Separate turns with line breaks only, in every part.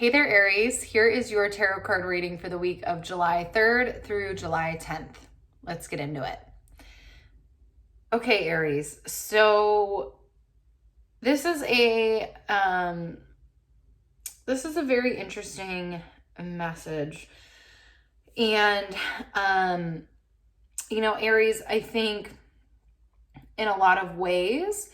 Hey there, Aries. Here is your tarot card reading for the week of July 3rd through July 10th. Let's get into it. Okay, Aries. So this is a very interesting message. And Aries, I think in a lot of ways,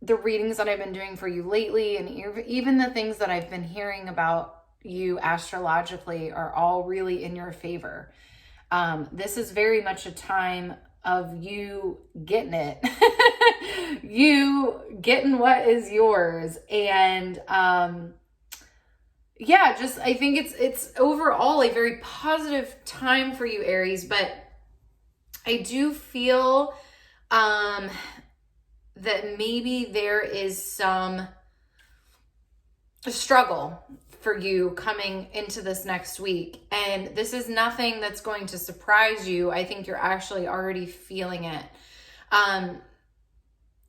the readings that I've been doing for you lately, and even the things that I've been hearing about you astrologically, are all really in your favor. This is very much a time of you getting it, you getting what is yours. And I think it's overall a very positive time for you, Aries, but I do feel that maybe there is some struggle for you coming into this next week. And this is nothing that's going to surprise you. I think you're actually already feeling it.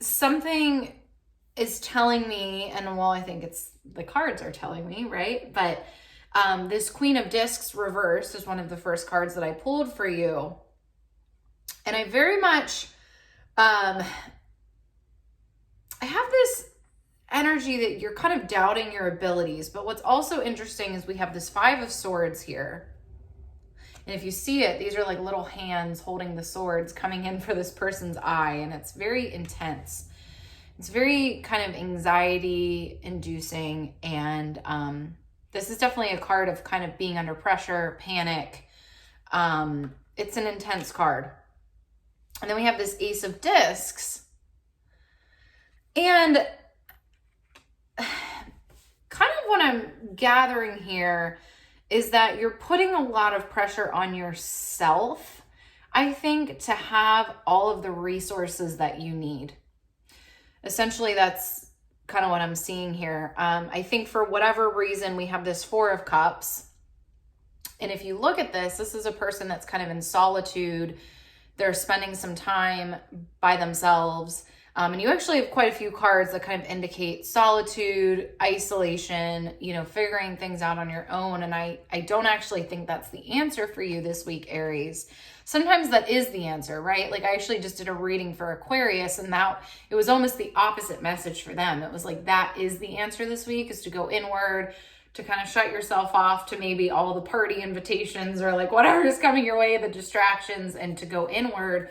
Something is telling me, and I think it's the cards are telling me, right? But this Queen of Discs reversed is one of the first cards that I pulled for you. And I very much, I have this energy that you're kind of doubting your abilities. But what's also interesting is we have this Five of Swords here. And if you see it, these are like little hands holding the swords coming in for this person's eye. And it's very intense. It's very kind of anxiety inducing. And this is definitely a card of kind of being under pressure, panic. It's an intense card. And then we have this Ace of Discs. And kind of what I'm gathering here is that you're putting a lot of pressure on yourself, I think, to have all of the resources that you need. Essentially, that's kind of what I'm seeing here. I think for whatever reason, we have this Four of Cups. And if you look at this, this is a person that's kind of in solitude. They're spending some time by themselves. And you actually have quite a few cards that kind of indicate solitude, isolation, figuring things out on your own. And I don't actually think that's the answer for you this week, Aries. Sometimes that is the answer, right? Like I actually just did a reading for Aquarius, and it was almost the opposite message for them. It was like, that is the answer this week, is to go inward, to kind of shut yourself off to maybe all the party invitations or like whatever is coming your way, the distractions, and to go inward.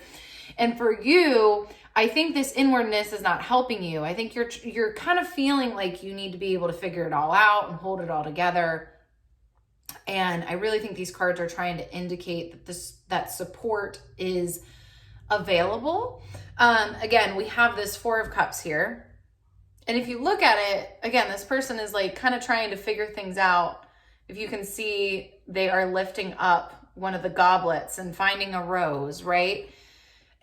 And for you, I think this inwardness is not helping you. I think you're kind of feeling like you need to be able to figure it all out and hold it all together. And I really think these cards are trying to indicate that support is available. Again, we have this Four of Cups here. And if you look at it, again, this person is like kind of trying to figure things out. If you can see, they are lifting up one of the goblets and finding a rose, right?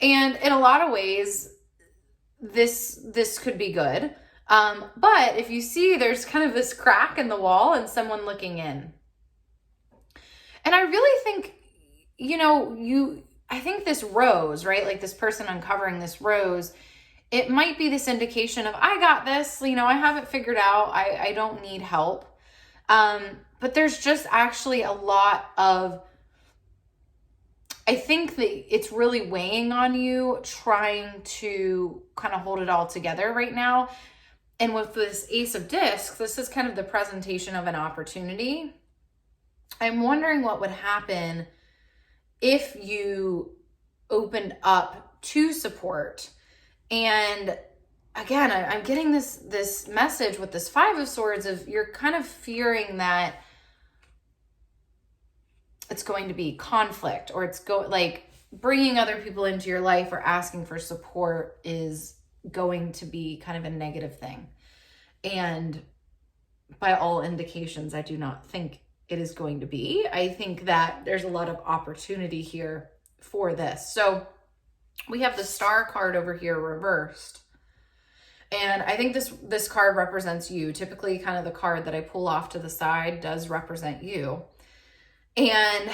And in a lot of ways, this could be good. But if you see, there's kind of this crack in the wall and someone looking in. And I really think, I think this rose, right? Like this person uncovering this rose, it might be this indication of, I got this, I have it figured out. I don't need help. But there's just actually a lot of, I think that it's really weighing on you trying to kind of hold it all together right now. And with this Ace of Discs, this is kind of the presentation of an opportunity. I'm wondering what would happen if you opened up to support. And again, I'm getting this message with this Five of Swords of you're kind of fearing that it's going to be conflict, or it's like bringing other people into your life or asking for support is going to be kind of a negative thing. And by all indications, I do not think it is going to be. I think that there's a lot of opportunity here for this. So we have the Star card over here reversed. And I think this card represents you. Typically, kind of the card that I pull off to the side does represent you. And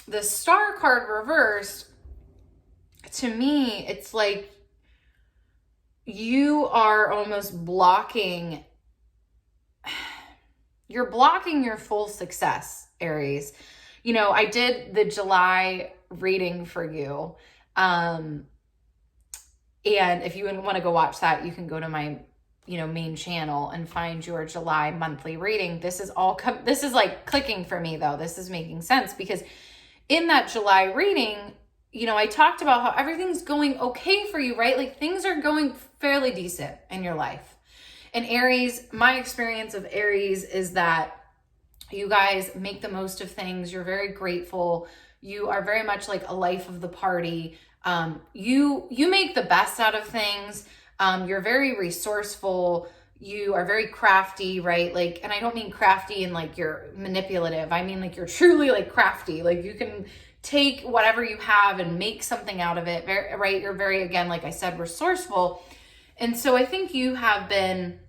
the Star card reversed, to me, it's like you are almost blocking you're blocking your full success, Aries. You know, I did the July reading for you. And if you want to go watch that, you can go to my, main channel and find your July monthly reading. This is this is like clicking for me though. This is making sense because in that July reading, I talked about how everything's going okay for you, right? Like things are going fairly decent in your life. And Aries, my experience of Aries is that you guys make the most of things. You're very grateful. You are very much like a life of the party. You make the best out of things. You're very resourceful. You are very crafty, right? Like, and I don't mean crafty and like you're manipulative. I mean like you're truly like crafty. Like you can take whatever you have and make something out of it, right? You're very, again, like I said, resourceful. And so I think you have been,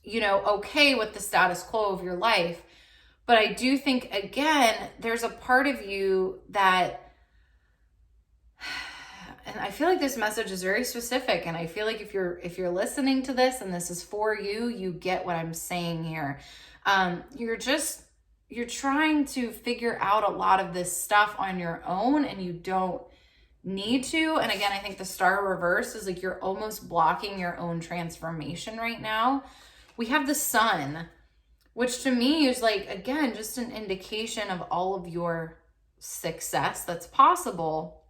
okay with the status quo of your life. But I do think, again, there's a part of you that, and I feel like this message is very specific. And I feel like if you're listening to this and this is for you, you get what I'm saying here. You're trying to figure out a lot of this stuff on your own and you don't need to. And again, I think the star reverse is like you're almost blocking your own transformation right now. We have the sun, which to me is like, again, just an indication of all of your success that's possible.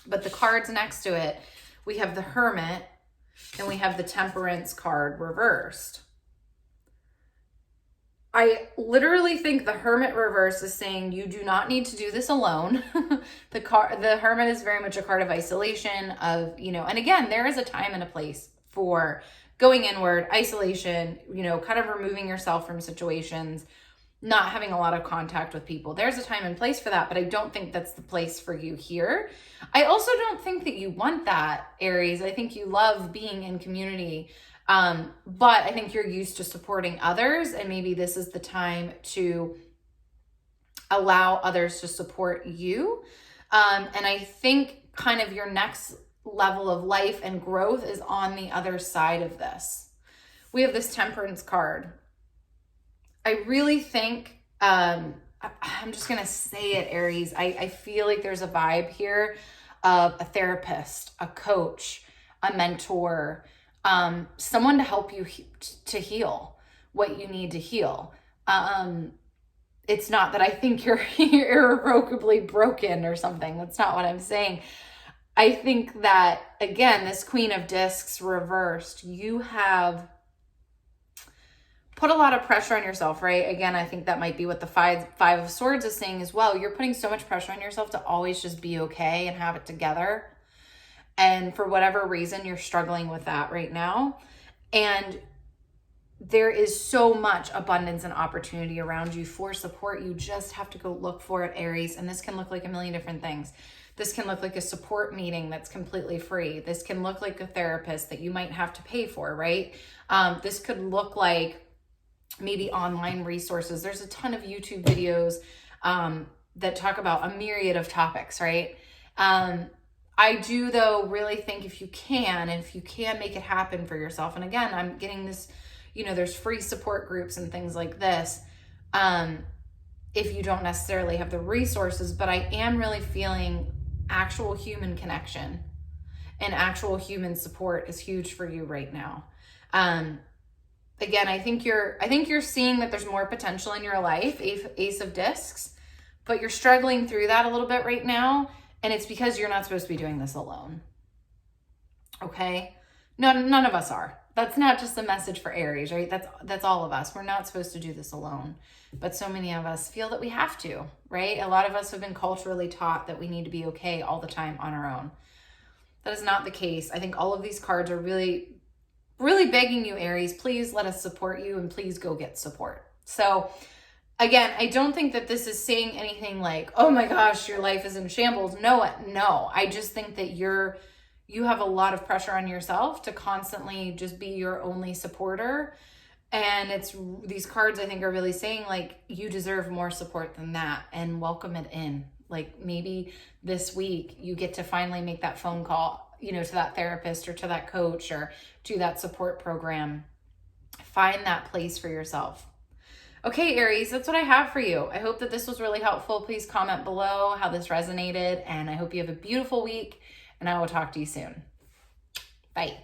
But the cards next to it, we have the Hermit and we have the Temperance card reversed. I literally think the Hermit reverse is saying you do not need to do this alone. The Hermit is very much a card of isolation of, and again, there is a time and a place for going inward, isolation, kind of removing yourself from situations, not having a lot of contact with people. There's a time and place for that, but I don't think that's the place for you here. I also don't think that you want that, Aries. I think you love being in community. But I think you're used to supporting others, and maybe this is the time to allow others to support you. And I think kind of your next level of life and growth is on the other side of this. We have this Temperance card. I really think, I'm just going to say it, Aries. I feel like there's a vibe here of a therapist, a coach, a mentor, someone to help you to heal what you need to heal. It's not that I think you're irrevocably broken or something. That's not what I'm saying. I think that, again, this Queen of Discs reversed, you have put a lot of pressure on yourself, right? Again, I think that might be what the Five of Swords is saying as well. You're putting so much pressure on yourself to always just be okay and have it together. And for whatever reason, you're struggling with that right now. And there is so much abundance and opportunity around you for support. You just have to go look for it, Aries. And this can look like a million different things. This can look like a support meeting that's completely free. This can look like a therapist that you might have to pay for, right? This could look like maybe online resources. There's a ton of YouTube videos that talk about a myriad of topics, right? I do, though, really think if you can make it happen for yourself. And again, I'm getting this, there's free support groups and things like this. If you don't necessarily have the resources, but I am really feeling actual human connection and actual human support is huge for you right now. Again, I think you're seeing that there's more potential in your life, Ace of Discs, but you're struggling through that a little bit right now. And it's because you're not supposed to be doing this alone. Okay? None of us are. That's not just a message for Aries, right? That's all of us. We're not supposed to do this alone. But so many of us feel that we have to, right? A lot of us have been culturally taught that we need to be okay all the time on our own. That is not the case. I think all of these cards are really, really begging you, Aries, please let us support you and please go get support. So again, I don't think that this is saying anything like, oh my gosh, your life is in shambles. No. I just think that you have a lot of pressure on yourself to constantly just be your only supporter. And these cards, I think, are really saying like, you deserve more support than that and welcome it in. Like maybe this week you get to finally make that phone call, to that therapist or to that coach or to that support program. Find that place for yourself. Okay, Aries, that's what I have for you. I hope that this was really helpful. Please comment below how this resonated, and I hope you have a beautiful week, and I will talk to you soon. Bye.